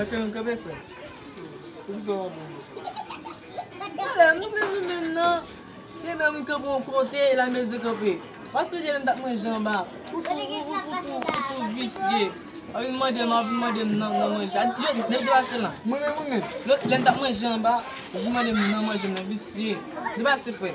que eu nunca vi, foi. Usou. Olha, não. Eu não me acabou com o teu lá mesmo que eu vi. Mas tu já não tá manjando, bah. Tu vicié. Aí mandei não manjar. Eu nem do assim lá. Mãe. Ele tá manjando, bah. Eu mandei não manjar, não vicié. Tu vai se foi.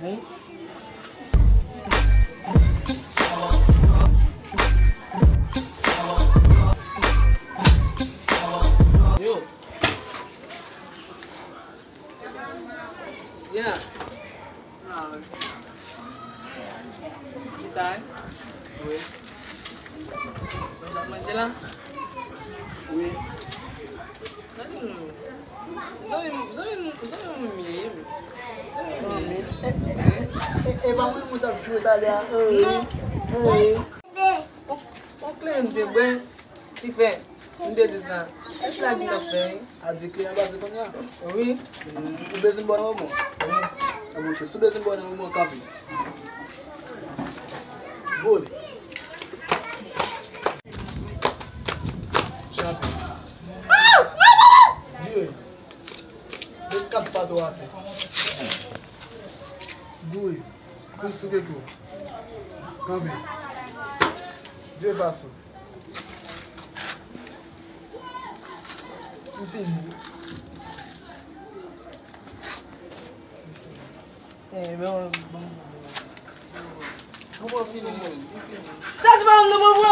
Bom. Eu? Yeah. Kita Oui. Nak main jalan? Oui. Vamos mudar de Itália. O cliente bem diferente. Um dia de sana. É claro que não tem. A dica é base banha. Oui. O bezo embora vamos. Vamos que subir embora vamos café. Vou. Chato. Viu? Vem cá para do até. Dui. Tu suge tu. Café. Viu vaso. Enfim. Vamos. Vamos finir. Tá falando do meu